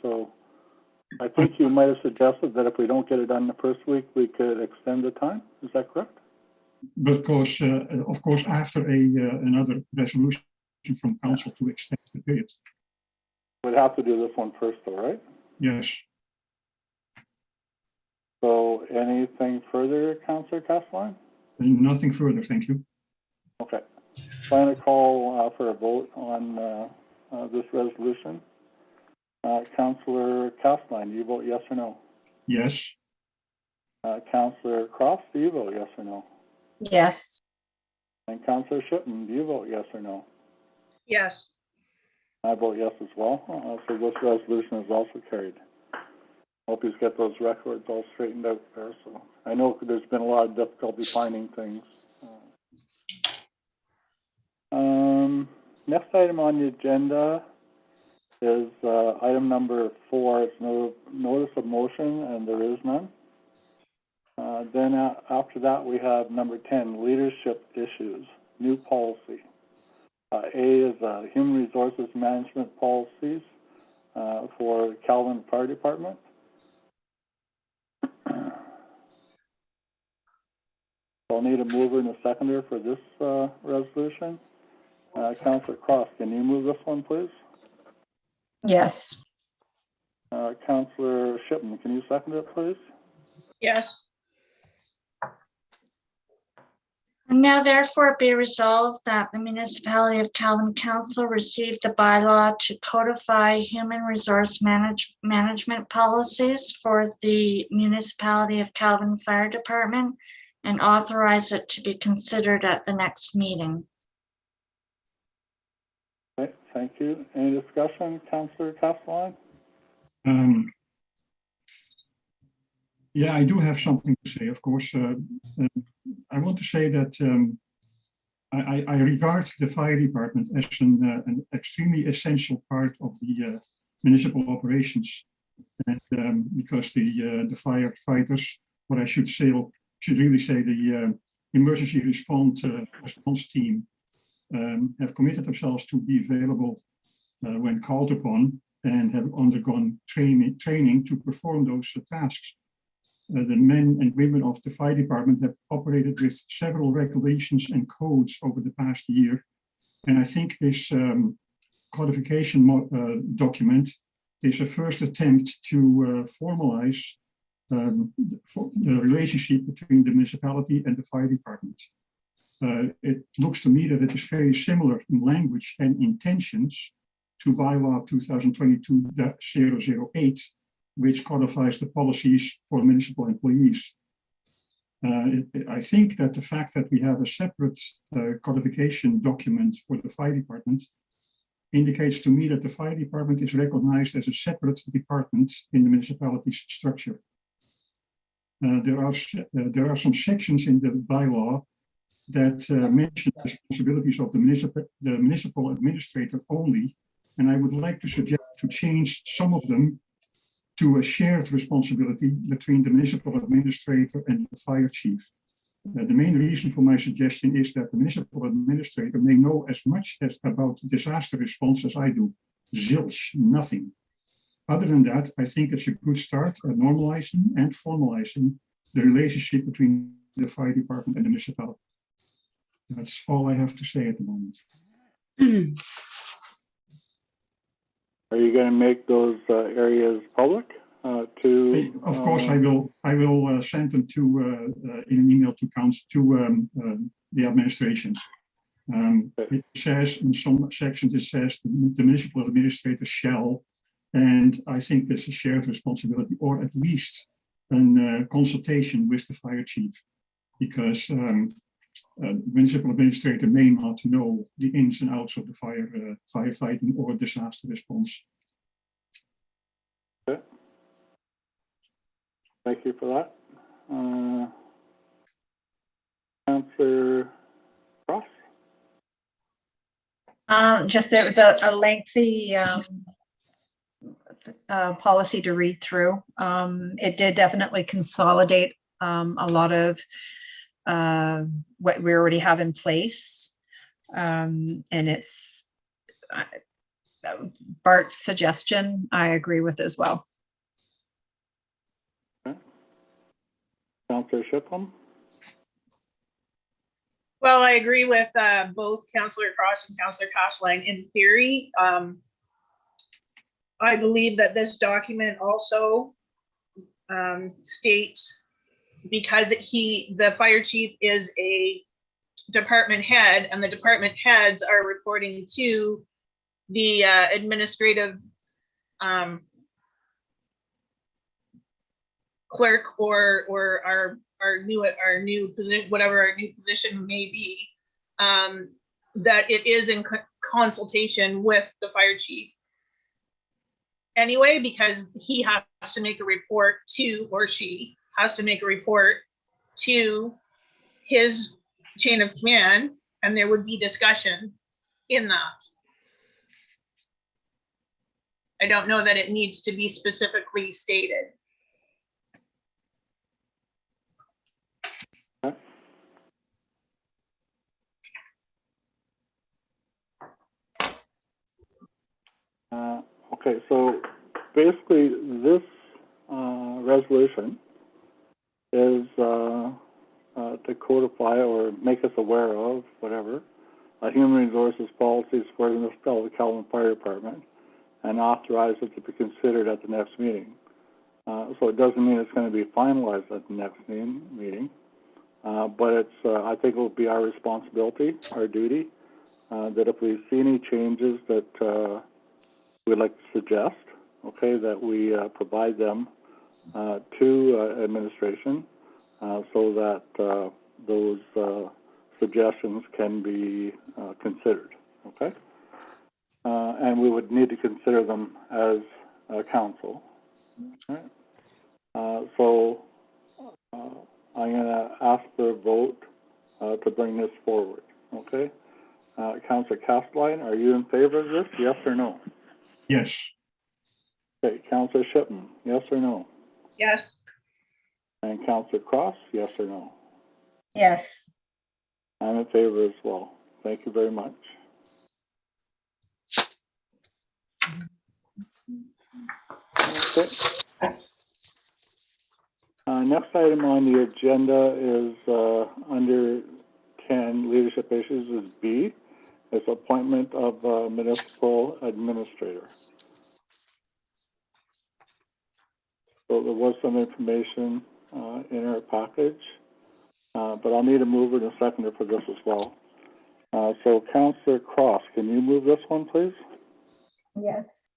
so I think you might have suggested that if we don't get it done the first week, we could extend the time. Is that correct? Because, of course, after another resolution from council to extend the period. We'd have to do this one first, though, right? Yes. So anything further, Councillor Castelline? Nothing further, thank you. Okay. Final call for a vote on this resolution. Councillor Castelline, do you vote yes or no? Yes. Councillor Cross, do you vote yes or no? Yes. And Councillor Shipman, do you vote yes or no? Yes. I vote yes as well. So this resolution is also carried. Hope he's got those records all straightened out there. So I know there's been a lot of difficulty finding things. Next item on the agenda is item number 4. It's notice of motion, and there is none. Then after that, we have number 10, leadership issues, new policy. A is human resources management policies for Calvin Fire Department. I'll need a mover and a seconder for this resolution. Councillor Cross, can you move this one, please? Yes. Councillor Shipman, can you second it, please? Yes. And now therefore be resolved that the municipality of Calvin Council received the bylaw to codify human resource management policies for the municipality of Calvin Fire Department and authorize it to be considered at the next meeting. Okay, thank you. Any discussion, Councillor Castelline? Yeah, I do have something to say, of course. I want to say that I regard the fire department as an extremely essential part of the municipal operations. And because the firefighters, what I should really say, the emergency response team have committed themselves to be available when called upon and have undergone training to perform those tasks. The men and women of the fire department have operated with several regulations and codes over the past year. And I think this codification document is a first attempt to formalize the relationship between the municipality and the fire department. It looks to me that it is very similar in language and intentions to bylaw 2022-008, which codifies the policies for municipal employees. I think that the fact that we have a separate codification document for the fire department indicates to me that the fire department is recognized as a separate department in the municipality's structure. There are some sections in the bylaw that mention the responsibilities of the municipal administrator only, and I would like to suggest to change some of them to a shared responsibility between the municipal administrator and the fire chief. The main reason for my suggestion is that the municipal administrator may know as much about disaster response as I do. Zilch, nothing. Other than that, I think it's a good start at normalizing and formalizing the relationship between the fire department and the municipality. That's all I have to say at the moment. Are you going to make those areas public? Of course, I will. I will send them to in an email to council to the administration. It says in some sections it says the municipal administrator shall, and I think there's a shared responsibility, or at least a consultation with the fire chief, because municipal administrator may not know the ins and outs of the firefighting or disaster response. Okay. Thank you for that. Councillor Cross? Just it was a lengthy policy to read through. It did definitely consolidate a lot of what we already have in place. And it's Bart's suggestion, I agree with as well. Okay. Councillor Shipham? Well, I agree with both Councillor Cross and Councillor Castlein in theory. I believe that this document also states, because the fire chief is a department head, and the department heads are reporting to the administrative clerk or our new position, whatever our new position may be, that it is in consultation with the fire chief anyway, because he has to make a report to, or she has to make a report to his chain of command, and there would be discussion in that. I don't know that it needs to be specifically stated. Okay, so basically this resolution is to codify or make us aware of, whatever, human resources policies for the municipality of Calvin Fire Department, and authorize it to be considered at the next meeting. So it doesn't mean it's going to be finalized at the next meeting, but it's, I think it will be our responsibility, our duty, that if we see any changes that we'd like to suggest, okay, that we provide them to administration so that those suggestions can be considered, okay? And we would need to consider them as council. All right. So I'm going to ask for a vote to bring this forward, okay? Councillor Castlein, are you in favor of this, yes or no? Yes. Okay, Councillor Shippen, yes or no? Yes. And Councillor Cross, yes or no? Yes. I'm in favor as well. Thank you very much. Okay. Next item on the agenda is under 10 leadership issues is B. It's appointment of municipal administrator. So there was some information in our package, but I'll need a mover and a seconder for this as well. So Councillor Cross, can you move this one, please? Yes.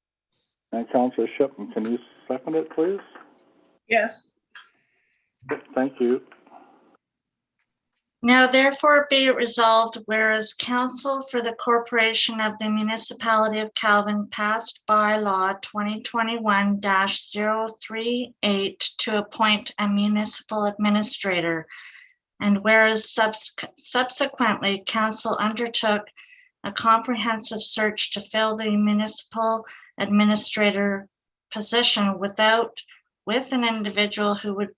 And Councillor Shippen, can you second it, please? Yes. Thank you. Now therefore be it resolved, whereas Council for the Corporation of the Municipality of Calvin passed bylaw 2021-038 to appoint a municipal administrator. And whereas subsequently Council undertook a comprehensive search to fill the municipal administrator position with an individual who would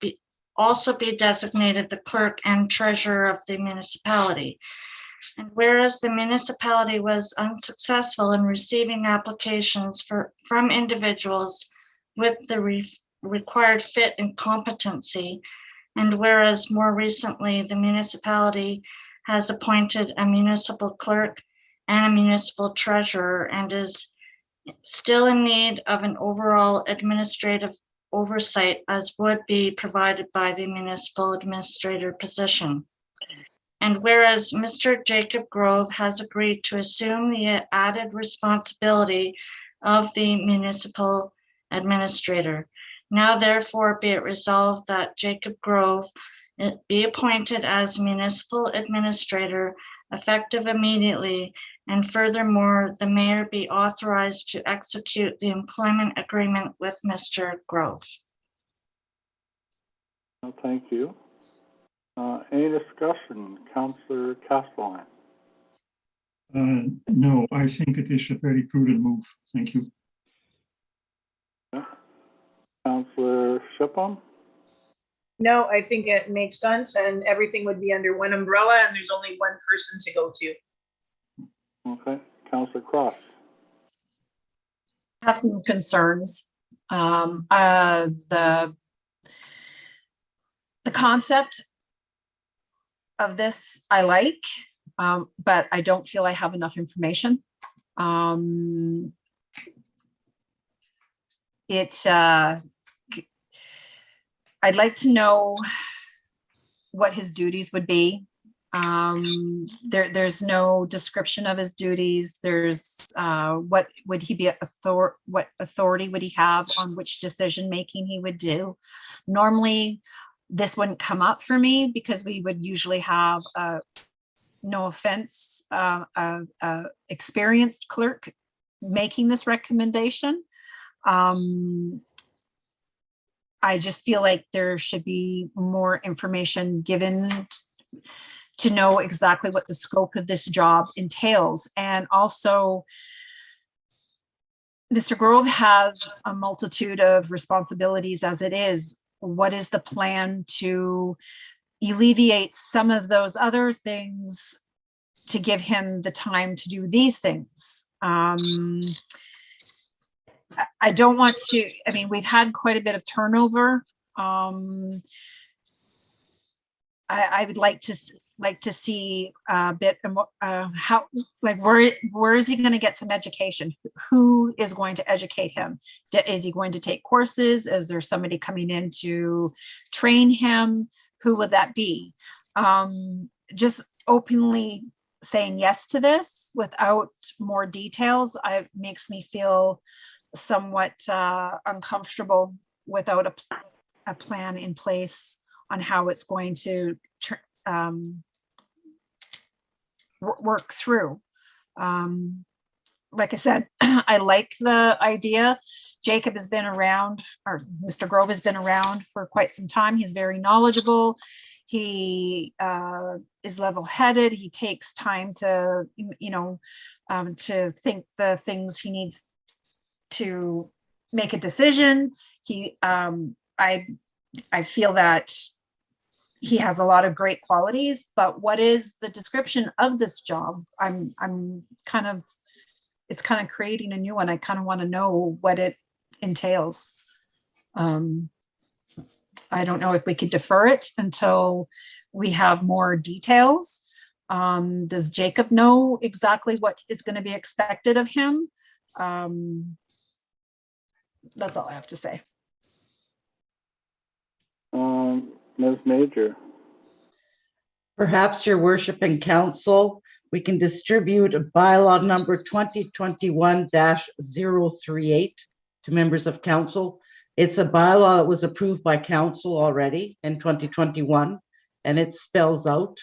also be designated the clerk and treasurer of the municipality. And whereas the municipality was unsuccessful in receiving applications from individuals with the required fit and competency, and whereas more recently the municipality has appointed a municipal clerk and a municipal treasurer and is still in need of an overall administrative oversight as would be provided by the municipal administrator position. And whereas Mr. Jacob Grove has agreed to assume the added responsibility of the municipal administrator, now therefore be it resolved that Jacob Grove be appointed as municipal administrator effective immediately And furthermore, the mayor be authorized to execute the employment agreement with Mr. Grove. Well, thank you. Any discussion, Councillor Castellan? No, I think it is a very prudent move. Thank you. Councillor Shipham? No, I think it makes sense and everything would be under one umbrella and there's only one person to go to. Okay. Councillor Cross? I have some concerns. The concept of this I like, but I don't feel I have enough information. I'd like to know what his duties would be. There's no description of his duties. There's what would he be what authority would he have on which decision making he would do. Normally, this wouldn't come up for me because we would usually have no offense, experienced clerk making this recommendation. I just feel like there should be more information given to know exactly what the scope of this job entails. And also, Mr. Grove has a multitude of responsibilities as it is. What is the plan to alleviate some of those other things to give him the time to do these things? I don't want to, I mean, we've had quite a bit of turnover. I would like to see a bit how, like, where is he going to get some education? Who is going to educate him? Is he going to take courses? Is there somebody coming in to train him? Who would that be? Just openly saying yes to this without more details, makes me feel somewhat uncomfortable without a plan in place on how it's going to work through. Like I said, I like the idea. Jacob has been around, or Mr. Grove has been around for quite some time. He's very knowledgeable. He is level-headed. He takes time to, to think the things he needs to make a decision. I feel that he has a lot of great qualities, but what is the description of this job? It's kind of creating a new one. I kind of want to know what it entails. I don't know if we could defer it until we have more details. Does Jacob know exactly what is going to be expected of him? That's all I have to say. Ms. Major? Perhaps your worship and council, we can distribute a bylaw number 2021-038 to members of council. It's a bylaw that was approved by council already in 2021, and it spells out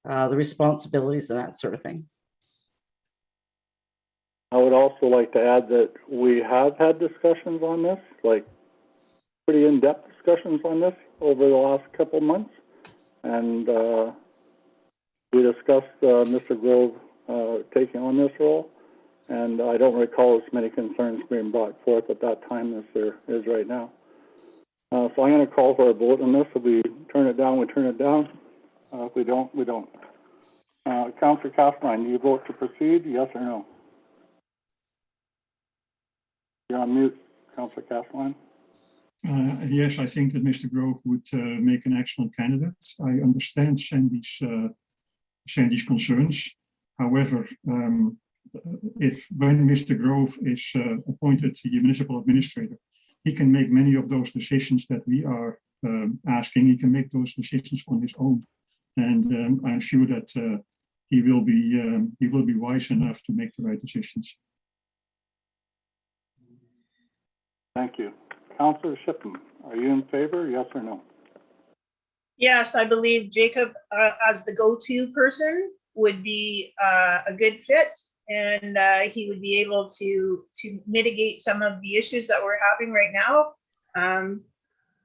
the responsibilities and that sort of thing. I would also like to add that we have had discussions on this, like pretty in-depth discussions on this over the last couple of months. And we discussed Mr. Grove taking on this role. And I don't recall as many concerns being brought forth at that time as there is right now. So I'm going to call for a vote on this. If we turn it down, we turn it down. If we don't, we don't. Councillor Castellan, do you vote to proceed, yes or no? You're on mute, Councillor Castellan. Yes, I think that Mr. Grove would make an excellent candidate. I understand Sandy's concerns. However, when Mr. Grove is appointed the municipal administrator, he can make many of those decisions that we are asking. He can make those decisions on his own, and I'm sure that he will be wise enough to make the right decisions. Thank you. Councillor Shippen, are you in favor, yes or no? Yes, I believe Jacob as the go-to person would be a good fit, and he would be able to mitigate some of the issues that we're having right now.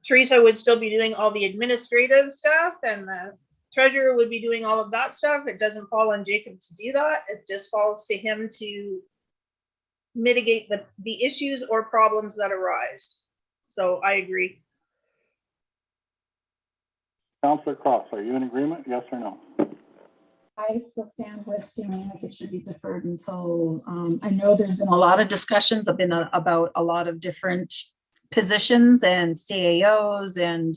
Teresa would still be doing all the administrative stuff, and the treasurer would be doing all of that stuff. It doesn't fall on Jacob to do that. It just falls to him to mitigate the issues or problems that arise. So I agree. Councillor Cross, are you in agreement? Yes or no? I still stand with feeling like it should be deferred until, I know there's been a lot of discussions about a lot of different positions and CAOs, and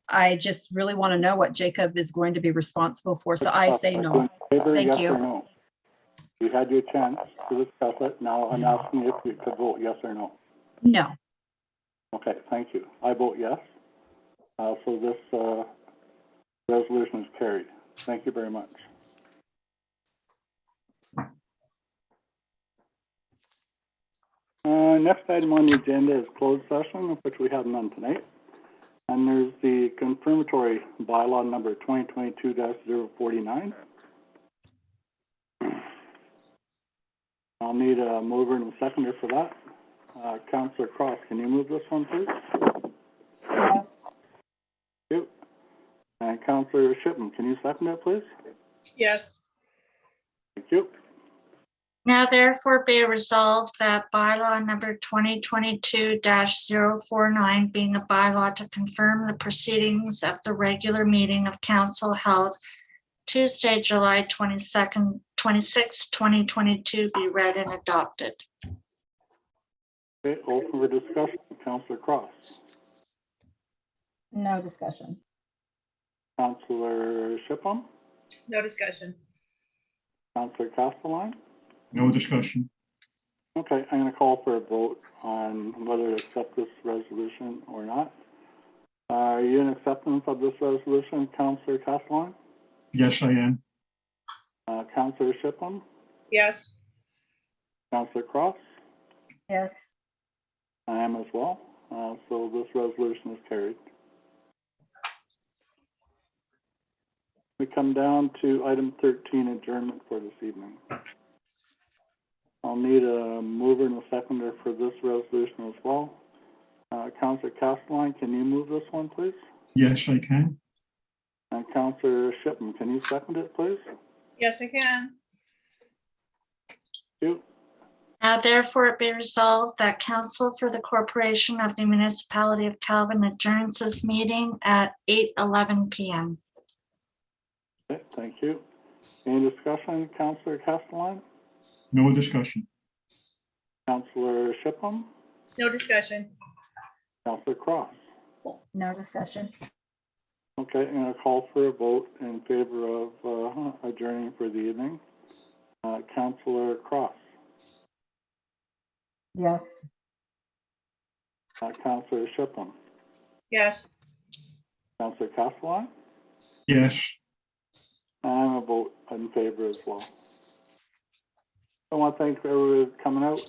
I just really want to know what Jacob is going to be responsible for, so I say no. Favor, Thank yes you. or no? You had your chance to discuss it. Now I'm asking if you could vote yes or no. No. Okay, thank you. I vote yes. So this resolution is carried. Thank you very much. Next item on the agenda is closed session, of which we have none tonight. And there's the confirmatory bylaw number 2022-049. I'll need a mover and a seconder for that. Councillor Cross, can you move this one, please? Yes. Thank you. And Councillor Shipman, can you second it, please? Yes. Thank you. Now therefore be resolved that bylaw number 2022-049 being a bylaw to confirm the proceedings of the regular meeting of council held Tuesday, July 22nd, 2022 be read and adopted. Okay, open for discussion. Councillor Cross. No discussion. Councillor Shipham. No discussion. Councillor Castelline. No discussion. Okay, I'm going to call for a vote on whether to accept this resolution or not. Are you in acceptance of this resolution, Councillor Castelline? Yes, I am. Councillor Shipham? Yes. Councillor Cross? Yes. I am as well. So this resolution is carried. We come down to item 13, adjournment for this evening. I'll need a mover and a seconder for this resolution as well. Councillor Castelline, can you move this one, please? Yes, I can. And Councillor Shipman, can you second it, please? Yes, I can. Thank you. Now therefore be resolved that council for the corporation of the municipality of Calvin adjourns this meeting at 8:11 p.m. Okay, thank you. Any discussion, Councillor Castelline? No discussion. Councillor Shipham? No discussion. Councillor Cross? No discussion. Okay, I'm going to call for a vote in favor of adjourning for the evening. Councillor Cross? Yes. Councillor Shipham? Yes. Councillor Castelline? Yes. I'm a vote in favor as well. I want to thank everyone for coming out.